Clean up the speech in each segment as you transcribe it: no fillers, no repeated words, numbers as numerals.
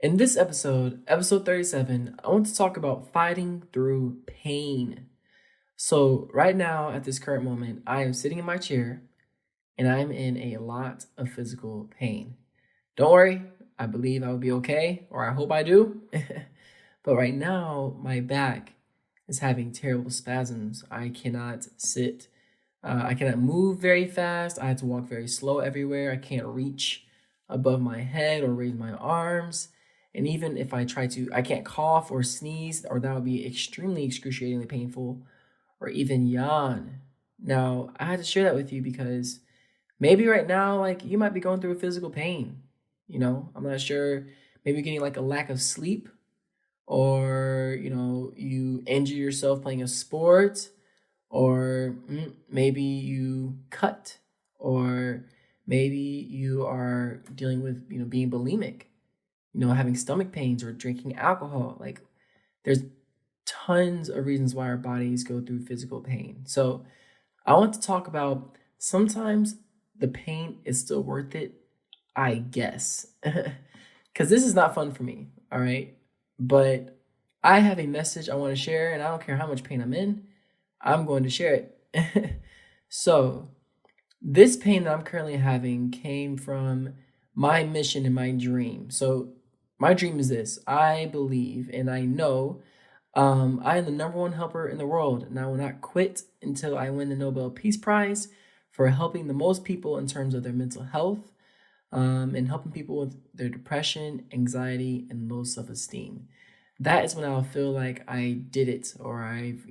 In this episode 37, I want to talk about fighting through pain. So, right now, at this current moment, I am sitting in my chair and I'm in a lot of physical pain. Don't worry, I believe I will be okay, or I hope I do. But right now, my back is having terrible spasms. I cannot sit, I cannot move very fast. I have to walk very slow everywhere. I can't reach above my head or raise my arms. And even if I try to, I can't cough or sneeze, or that would be extremely excruciatingly painful, or even yawn. Now, I had to share that with you because maybe right now, like you might be going through a physical pain. I'm not sure. Maybe you're getting like a lack of sleep, or you injure yourself playing a sport, or maybe you cut, or maybe you are dealing with being bulimic, having stomach pains or drinking alcohol. Like there's tons of reasons why our bodies go through physical pain. So I want to talk about sometimes the pain is still worth it, I guess. Because this is not fun for me, all right? But I have a message I want to share, and I don't care how much pain I'm in, I'm going to share it. So, this pain that I'm currently having came from my mission and my dream. So, my dream is this: I believe and I know I am the number one helper in the world, and I will not quit until I win the Nobel Peace Prize for helping the most people in terms of their mental health, and helping people with their depression, anxiety, and low self-esteem. That is when I'll feel like I did it, or I've,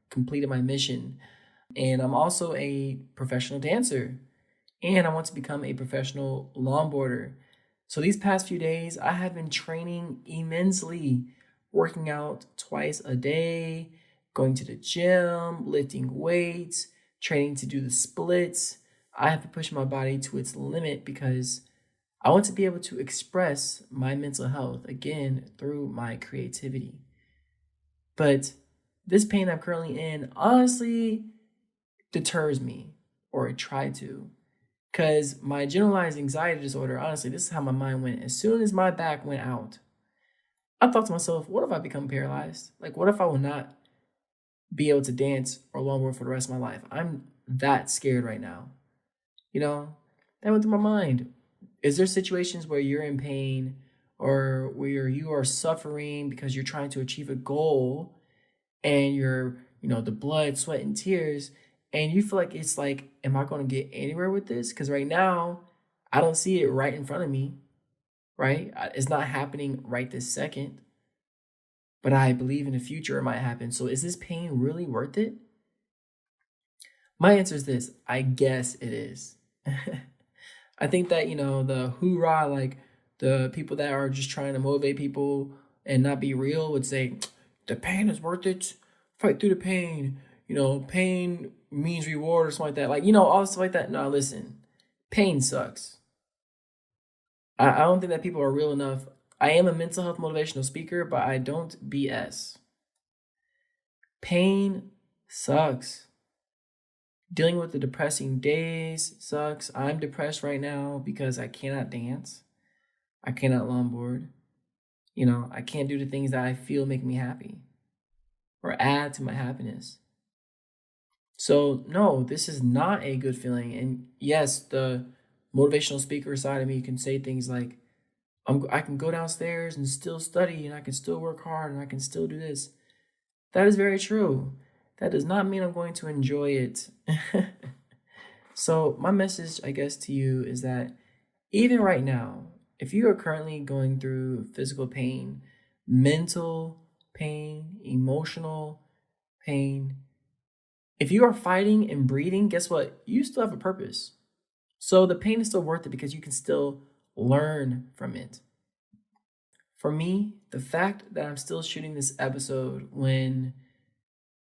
completed my mission. And I'm also a professional dancer, and I want to become a professional longboarder. So these past few days, I have been training immensely, working out twice a day, going to the gym, lifting weights, training to do the splits. I have to push my body to its limit because I want to be able to express my mental health again through my creativity. But this pain I'm currently in honestly deters me, or it tried to. Because my generalized anxiety disorder, honestly, this is how my mind went. As soon as my back went out, I thought to myself, what if I become paralyzed? Like, what if I will not be able to dance or longboard for the rest of my life? I'm that scared right now. That went through my mind. Is there situations where you're in pain, or where you are suffering because you're trying to achieve a goal, and you're, the blood, sweat, and tears, and you feel like it's like, am I going to get anywhere with this? Because right now, I don't see it right in front of me, right? It's not happening right this second, but I believe in the future it might happen. So is this pain really worth it? My answer is this: I guess it is. I think that, the hoorah, like the people that are just trying to motivate people and not be real would say, the pain is worth it. Fight through the pain. Pain means reward or something like that. Like, all stuff like that. No, listen, pain sucks. I don't think that people are real enough. I am a mental health motivational speaker, but I don't BS. Pain sucks. Dealing with the depressing days sucks. I'm depressed right now because I cannot dance. I cannot longboard. I can't do the things that I feel make me happy or add to my happiness. So, no, this is not a good feeling. And yes, the motivational speaker side of me can say things like, I can go downstairs and still study, and I can still work hard, and I can still do this. That is very true. That does not mean I'm going to enjoy it. So, my message, I guess, to you is that even right now, if you are currently going through physical pain, mental pain, emotional pain, if you are fighting and breathing, guess what? You still have a purpose. So the pain is still worth it because you can still learn from it. For me, the fact that I'm still shooting this episode when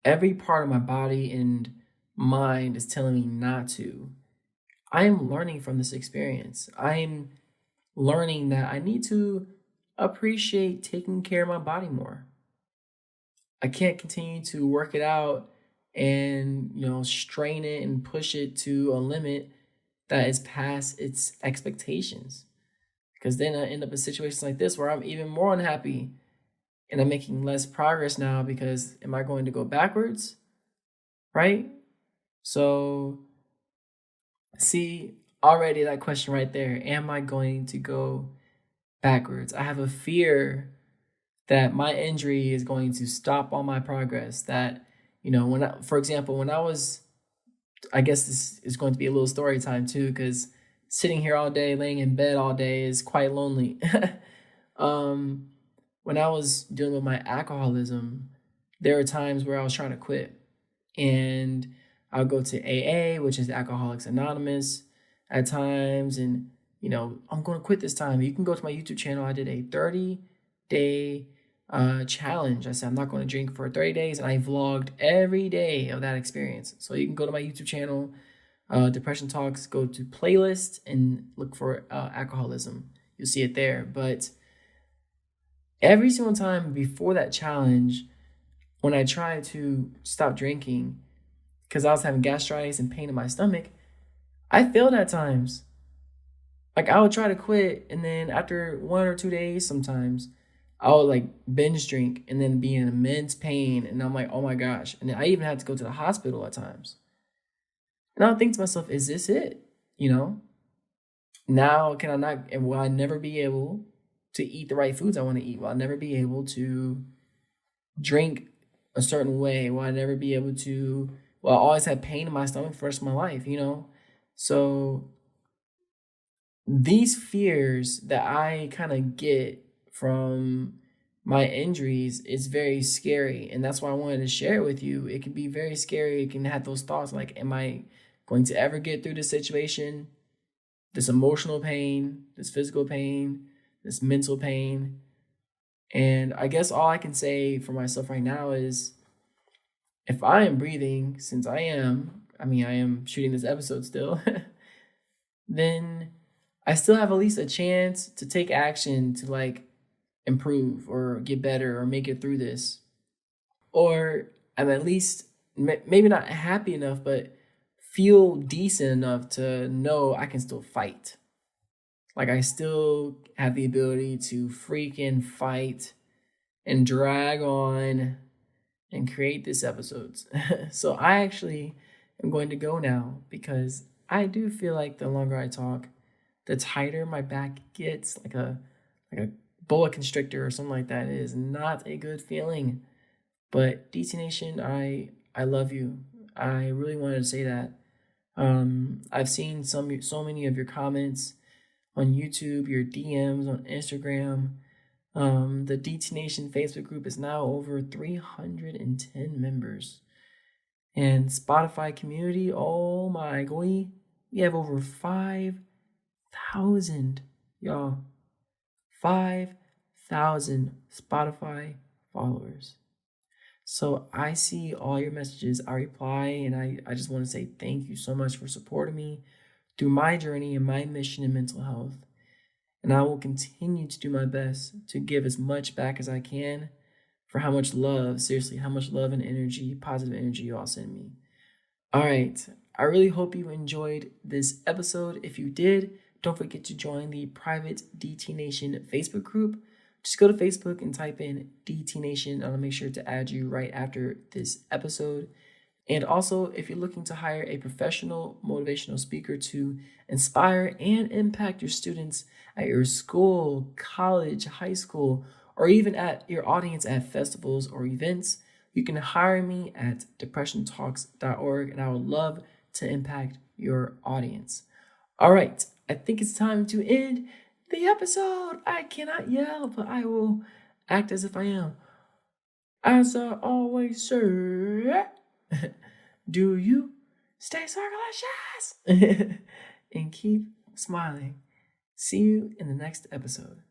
every part of my body and mind is telling me not to, I am learning from this experience. I'm learning that I need to appreciate taking care of my body more. I can't continue to work it out and, strain it and push it to a limit that is past its expectations. Because then I end up in situations like this where I'm even more unhappy and I'm making less progress now because am I going to go backwards? Right? So, see, already that question right there, am I going to go backwards? I have a fear that my injury is going to stop all my progress. That, for example, when I was, I guess this is going to be a little story time too, because sitting here all day, laying in bed all day is quite lonely. um, when I was dealing with my alcoholism, there were times where I was trying to quit. And I'll go to AA, which is Alcoholics Anonymous, at times. And, I'm going to quit this time. You can go to my YouTube channel. I did a 30-day challenge. I said, I'm not going to drink for 30 days. And I vlogged every day of that experience. So you can go to my YouTube channel, Depression Talks, go to playlist and look for alcoholism. You'll see it there. But every single time before that challenge, when I tried to stop drinking, because I was having gastritis and pain in my stomach, I failed at times. Like, I would try to quit, and then after 1 or 2 days, sometimes I would like binge drink and then be in immense pain. And I'm like, oh my gosh. And I even had to go to the hospital at times. And I'll think to myself, is this it? Now can I not, and will I never be able to eat the right foods I want to eat? Will I never be able to drink a certain way? Will I never be able to, I always had pain in my stomach for the rest of my life, So these fears that I kind of get from my injuries is very scary. And that's why I wanted to share it with you. It can be very scary. It can have those thoughts like, am I going to ever get through this situation? This emotional pain, this physical pain, this mental pain. And I guess all I can say for myself right now is, if I am breathing, since I am shooting this episode still, then I still have at least a chance to take action to like improve or get better or make it through this. Or I'm at least maybe not happy enough, but feel decent enough to know I can still fight. Like, I still have the ability to freaking fight and drag on and create these episodes. So I actually am going to go now, because I do feel like the longer I talk, the tighter my back gets, like a boa constrictor or something like that. It is not a good feeling. But DT Nation, I love you. I really wanted to say that. I've seen so many of your comments on YouTube, your DMs on Instagram. The DT Nation Facebook group is now over 310 members. And Spotify community, oh my golly, we have over 5,000, y'all. 5,000 Spotify followers. So I see all your messages, I reply, and I just want to say thank you so much for supporting me through my journey and my mission in mental health. And I will continue to do my best to give as much back as I can for how much love, seriously, how much love and energy, positive energy you all send me. All right. I really hope you enjoyed this episode. If you did, don't forget to join the private DT Nation Facebook group. Just go to Facebook and type in DT Nation. I'll make sure to add you right after this episode. And also, if you're looking to hire a professional motivational speaker to inspire and impact your students at your school, college, high school, or even at your audience at festivals or events, you can hire me at depressiontalks.org, and I would love to impact your audience. All right, I think it's time to end the episode. I cannot yell, but I will act as if I am. As I always say, do you stay circulacious and keep smiling. See you in the next episode.